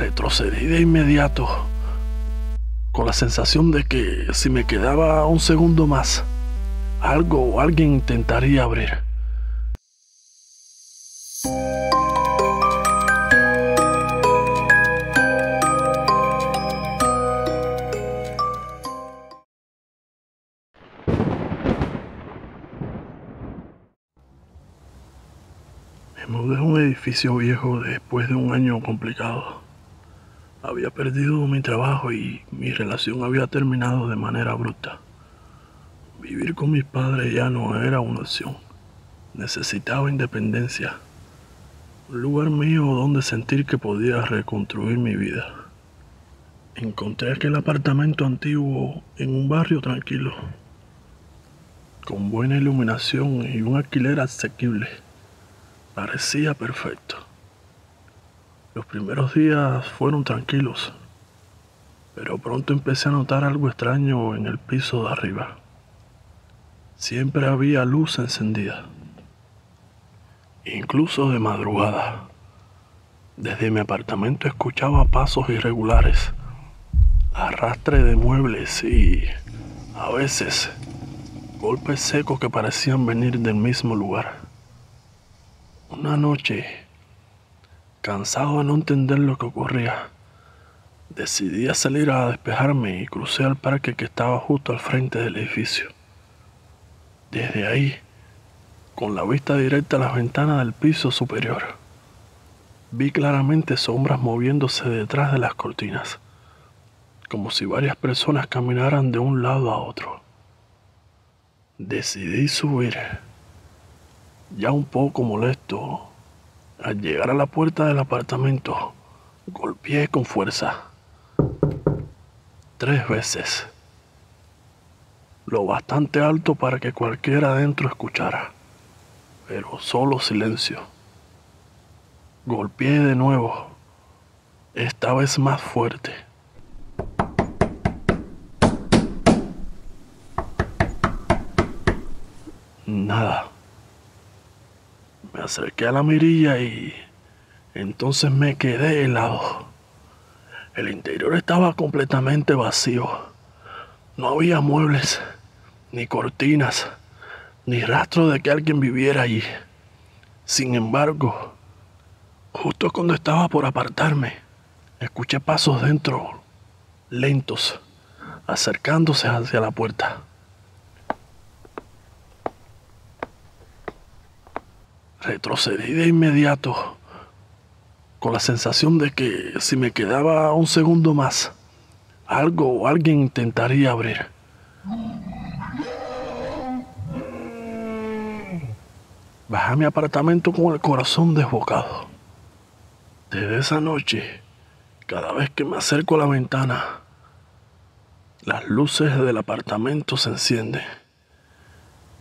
Retrocedí de inmediato, con la sensación de que si me quedaba un segundo más, algo o alguien intentaría abrir. Me mudé a un edificio viejo después de un año complicado. Había perdido mi trabajo y mi relación había terminado de manera abrupta. Vivir con mis padres ya no era una opción. Necesitaba independencia, un lugar mío donde sentir que podía reconstruir mi vida. Encontré aquel apartamento antiguo en un barrio tranquilo, con buena iluminación y un alquiler asequible. Parecía perfecto. Los primeros días fueron tranquilos, pero pronto empecé a notar algo extraño en el piso de arriba. Siempre había luz encendida, incluso de madrugada. Desde mi apartamento escuchaba pasos irregulares, arrastre de muebles y, a veces, golpes secos que parecían venir del mismo lugar. Una noche, cansado de no entender lo que ocurría, decidí salir a despejarme y crucé al parque que estaba justo al frente del edificio. Desde ahí, con la vista directa a las ventanas del piso superior, vi claramente sombras moviéndose detrás de las cortinas, como si varias personas caminaran de un lado a otro. Decidí subir, ya un poco molesto. Al llegar a la puerta del apartamento, golpeé con fuerza 3 veces, lo bastante alto para que cualquiera adentro escuchara, pero solo silencio. Golpeé de nuevo, esta vez más fuerte. Nada. Me acerqué a la mirilla y entonces me quedé helado. El interior estaba completamente vacío. No había muebles, ni cortinas, ni rastro de que alguien viviera allí. Sin embargo, justo cuando estaba por apartarme, escuché pasos dentro, lentos, acercándose hacia la puerta. Retrocedí de inmediato, con la sensación de que si me quedaba un segundo más, algo o alguien intentaría abrir. Bajé a mi apartamento con el corazón desbocado. Desde esa noche, cada vez que me acerco a la ventana, las luces del apartamento se encienden,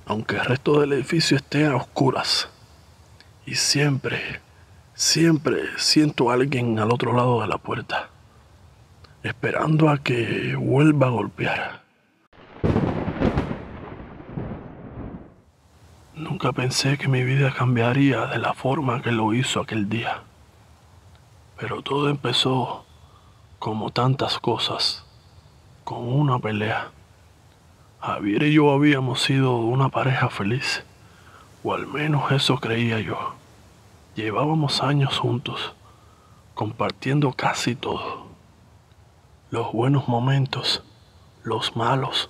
aunque el resto del edificio esté a oscuras. Y siempre siento a alguien al otro lado de la puerta, esperando a que vuelva a golpear. Nunca pensé que mi vida cambiaría de la forma que lo hizo aquel día. Pero todo empezó, como tantas cosas, con una pelea. Javier y yo habíamos sido una pareja feliz, o al menos eso creía yo. Llevábamos años juntos, compartiendo casi todo. Los buenos momentos, los malos,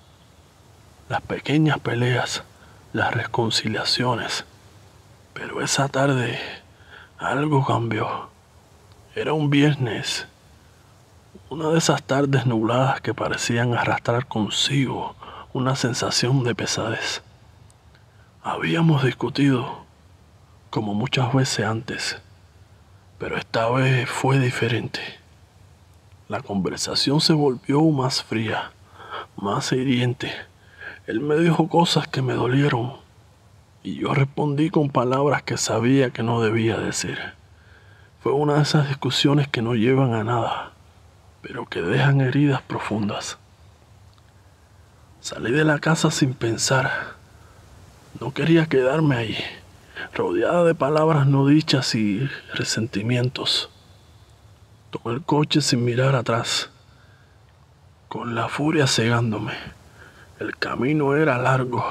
las pequeñas peleas, las reconciliaciones. Pero esa tarde algo cambió. Era un viernes, una de esas tardes nubladas que parecían arrastrar consigo una sensación de pesadez. Habíamos discutido, como muchas veces antes, pero esta vez fue diferente. La conversación se volvió más fría, más hiriente. Él me dijo cosas que me dolieron y yo respondí con palabras que sabía que no debía decir. Fue una de esas discusiones que no llevan a nada, pero que dejan heridas profundas. Salí de la casa sin pensar. No quería quedarme ahí, rodeada de palabras no dichas y resentimientos. Tomé el coche sin mirar atrás, con la furia cegándome. El camino era largo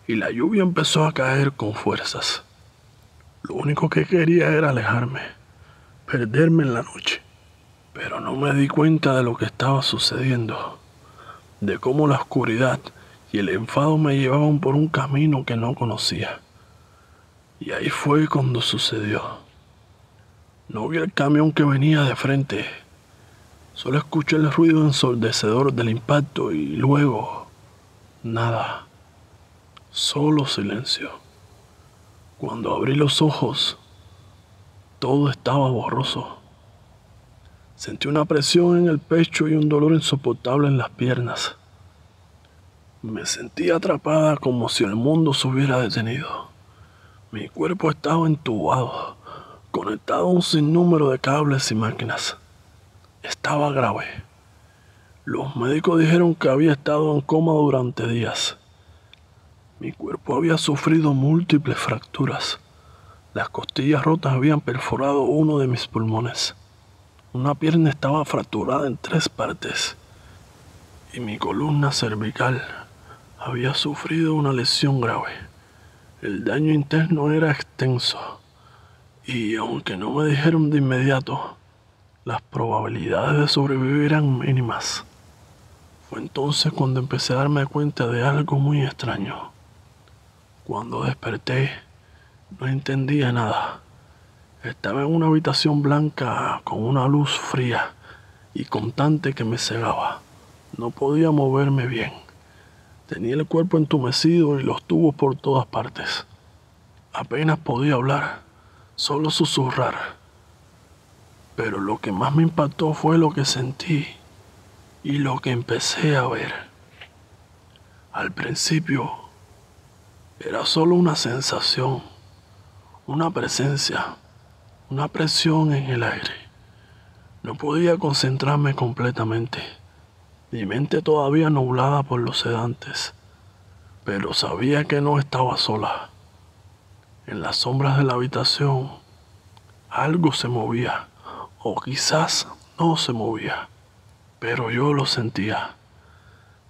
y la lluvia empezó a caer con fuerzas. Lo único que quería era alejarme, perderme en la noche. Pero no me di cuenta de lo que estaba sucediendo, de cómo la oscuridad y el enfado me llevaban por un camino que no conocía. Y ahí fue cuando sucedió. No vi el camión que venía de frente. Solo escuché el ruido ensordecedor del impacto y luego nada. Solo silencio. Cuando abrí los ojos, todo estaba borroso. Sentí una presión en el pecho y un dolor insoportable en las piernas. Me sentí atrapada como si el mundo se hubiera detenido. Mi cuerpo estaba entubado, conectado a un sinnúmero de cables y máquinas. Estaba grave. Los médicos dijeron que había estado en coma durante días. Mi cuerpo había sufrido múltiples fracturas. Las costillas rotas habían perforado uno de mis pulmones. Una pierna estaba fracturada en 3 partes. Y mi columna cervical había sufrido una lesión grave. El daño interno era extenso. Y aunque no me dijeron de inmediato, las probabilidades de sobrevivir eran mínimas. Fue entonces cuando empecé a darme cuenta de algo muy extraño. Cuando desperté, no entendía nada. Estaba en una habitación blanca con una luz fría y constante que me cegaba. No podía moverme bien. Tenía el cuerpo entumecido y los tubos por todas partes. Apenas podía hablar, solo susurrar. Pero lo que más me impactó fue lo que sentí y lo que empecé a ver. Al principio, era solo una sensación, una presencia, una presión en el aire. No podía concentrarme completamente, mi mente todavía nublada por los sedantes, pero sabía que no estaba sola. En las sombras de la habitación, algo se movía, o quizás no se movía, pero yo lo sentía.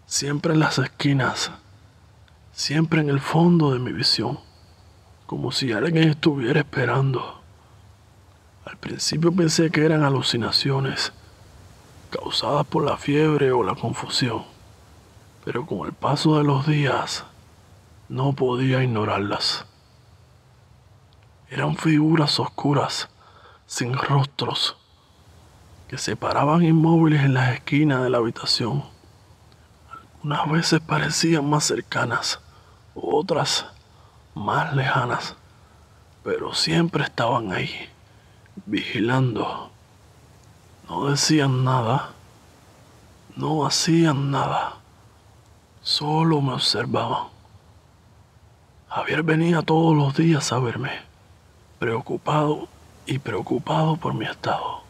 Siempre en las esquinas, siempre en el fondo de mi visión, como si alguien estuviera esperando. Al principio pensé que eran alucinaciones, causadas por la fiebre o la confusión, pero con el paso de los días, no podía ignorarlas. Eran figuras oscuras, sin rostros, que se paraban inmóviles en las esquinas de la habitación. Unas veces parecían más cercanas, otras más lejanas, pero siempre estaban ahí, vigilando. No decían nada, no hacían nada, solo me observaban. Javier venía todos los días a verme, preocupado por mi estado.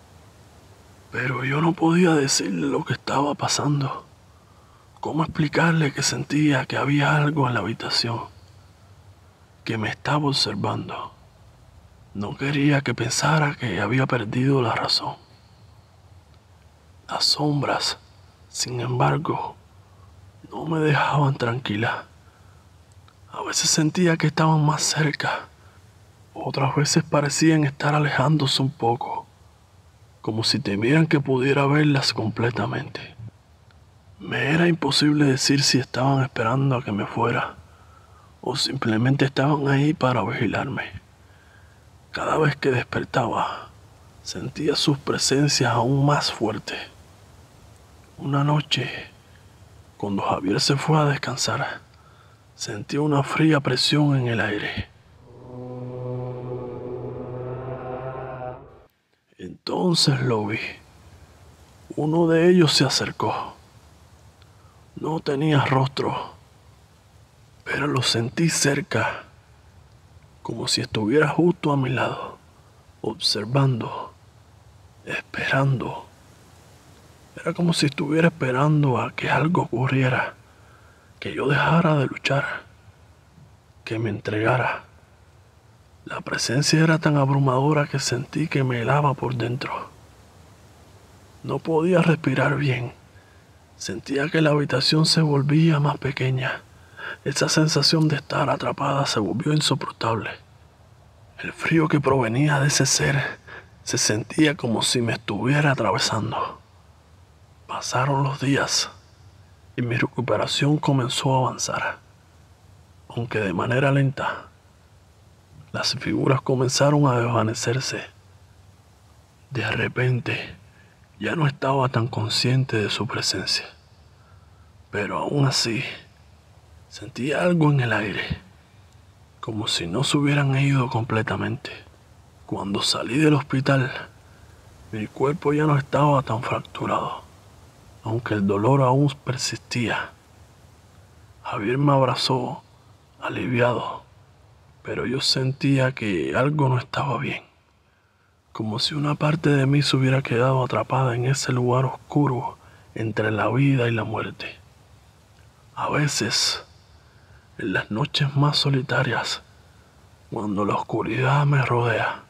Pero yo no podía decirle lo que estaba pasando. ¿Cómo explicarle que sentía que había algo en la habitación, que me estaba observando? No quería que pensara que había perdido la razón. Las sombras, sin embargo, no me dejaban tranquila. A veces sentía que estaban más cerca, otras veces parecían estar alejándose un poco, como si temieran que pudiera verlas completamente. Me era imposible decir si estaban esperando a que me fuera, o simplemente estaban ahí para vigilarme. Cada vez que despertaba, sentía sus presencias aún más fuertes. Una noche, cuando Javier se fue a descansar, sentí una fría presión en el aire. Entonces lo vi. Uno de ellos se acercó. No tenía rostro, pero lo sentí cerca, como si estuviera justo a mi lado, observando, esperando. Era como si estuviera esperando a que algo ocurriera, que yo dejara de luchar, que me entregara. La presencia era tan abrumadora que sentí que me helaba por dentro. No podía respirar bien. Sentía que la habitación se volvía más pequeña. Esa sensación de estar atrapada se volvió insoportable. El frío que provenía de ese ser se sentía como si me estuviera atravesando. Pasaron los días y mi recuperación comenzó a avanzar, aunque de manera lenta. Las figuras comenzaron a desvanecerse. De repente, ya no estaba tan consciente de su presencia, pero aún así, sentía algo en el aire, como si no se hubieran ido completamente. Cuando salí del hospital, mi cuerpo ya no estaba tan fracturado, aunque el dolor aún persistía. Javier me abrazó, aliviado, pero yo sentía que algo no estaba bien, como si una parte de mí se hubiera quedado atrapada en ese lugar oscuro entre la vida y la muerte. A veces, en las noches más solitarias, cuando la oscuridad me rodea,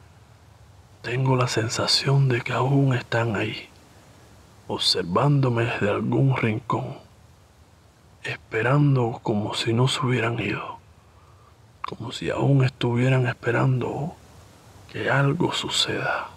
tengo la sensación de que aún están ahí, observándome desde algún rincón, esperando como si no se hubieran ido, como si aún estuvieran esperando que algo suceda.